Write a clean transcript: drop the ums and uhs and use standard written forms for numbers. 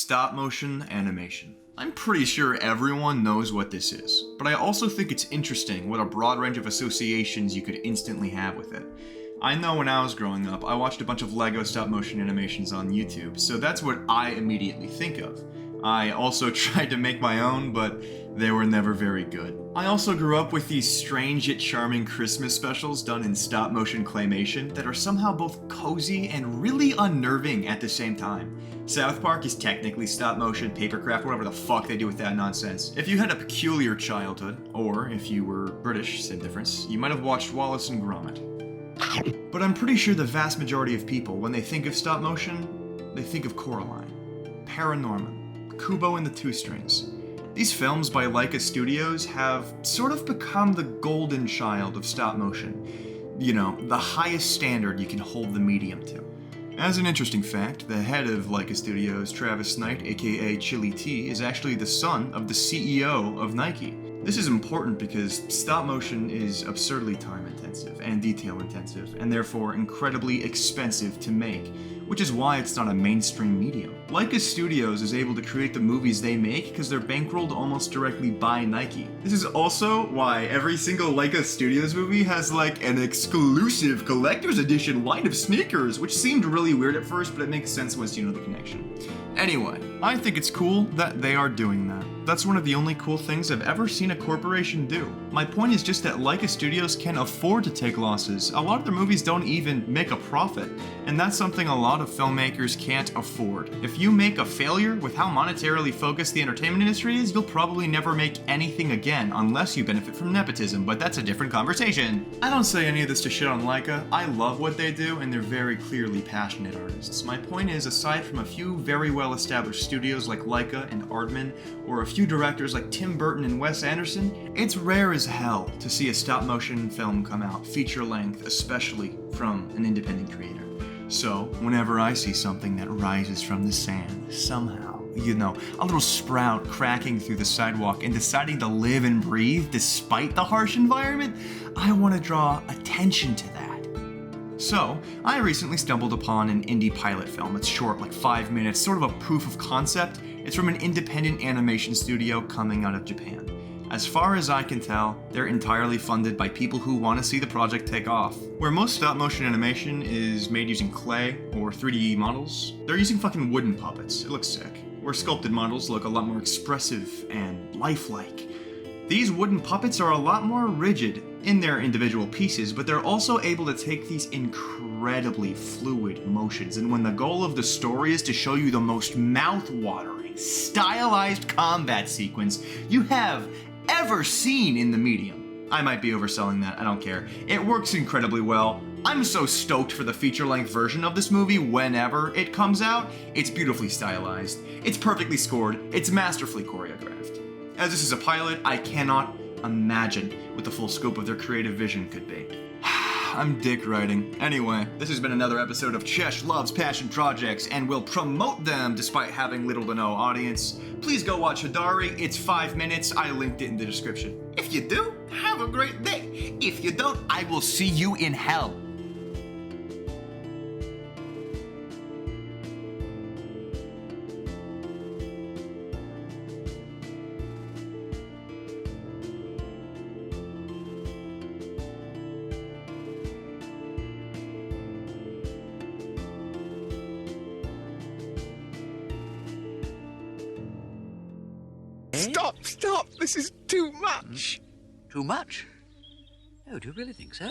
Stop-motion animation. I'm pretty sure everyone knows what this is, but I also think it's interesting what a broad range of associations you could instantly have with it. I know when I was growing up, I watched a bunch of LEGO stop-motion animations on YouTube, so that's what I immediately think of. I also tried to make my own, but they were never very good. I also grew up with these strange yet charming Christmas specials done in stop-motion claymation that are somehow both cozy and really unnerving at the same time. South Park is technically stop-motion, papercraft, whatever the fuck they do with that nonsense. If you had a peculiar childhood, or if you were British, same difference, you might have watched Wallace and Gromit. But I'm pretty sure the vast majority of people, when they think of stop-motion, they think of Coraline, Paranorman, Kubo and the Two Strings. These films by LAIKA Studios have sort of become the golden child of stop-motion. You know, the highest standard you can hold the medium to. As an interesting fact, the head of LAIKA Studios, Travis Knight, aka Chili T, is actually the son of the CEO of Nike. This is important because stop-motion is absurdly time-intensive and detail-intensive, and therefore incredibly expensive to make, which is why it's not a mainstream medium. LAIKA Studios is able to create the movies they make because they're bankrolled almost directly by Nike. This is also why every single LAIKA Studios movie has like an exclusive collector's edition line of sneakers, which seemed really weird at first, but it makes sense once you know the connection. Anyway, I think it's cool that they are doing that. That's one of the only cool things I've ever seen a corporation do. My point is just that LAIKA Studios can afford to take losses. A lot of their movies don't even make a profit, and that's something a lot of filmmakers can't afford. If you make a failure with how monetarily focused the entertainment industry is, you'll probably never make anything again unless you benefit from nepotism, but that's a different conversation. I don't say any of this to shit on LAIKA. I love what they do, and they're very clearly passionate artists. My point is, aside from a few very well-established studios like LAIKA and Aardman, or a few directors like Tim Burton and Wes Anderson, it's rare as hell to see a stop-motion film come out, feature-length, especially from an independent creator. So, whenever I see something that rises from the sand, somehow, you know, a little sprout cracking through the sidewalk and deciding to live and breathe despite the harsh environment, I want to draw attention to that. So, I recently stumbled upon an indie pilot film. It's short, like 5 minutes, sort of a proof of concept. It's from an independent animation studio coming out of Japan. As far as I can tell, they're entirely funded by people who want to see the project take off. Where most stop-motion animation is made using clay or 3D models, they're using fucking wooden puppets. It looks sick. Where sculpted models look a lot more expressive and lifelike. These wooden puppets are a lot more rigid in their individual pieces, but they're also able to take these incredibly fluid motions, and when the goal of the story is to show you the most mouth-watering, stylized combat sequence you have ever seen in the medium. I might be overselling that, I don't care. It works incredibly well. I'm so stoked for the feature-length version of this movie whenever it comes out. It's beautifully stylized, it's perfectly scored, it's masterfully choreographed. As this is a pilot, I cannot imagine what the full scope of their creative vision could be. I'm dick writing. Anyway, this has been another episode of Chesh Loves Passion Projects and will promote them despite having little to no audience. Please go watch HIDARI, it's 5 minutes, I linked it in the description. If you do, have a great day. If you don't, I will see you in hell. Stop! This is too much! Too much? Oh, do you really think so?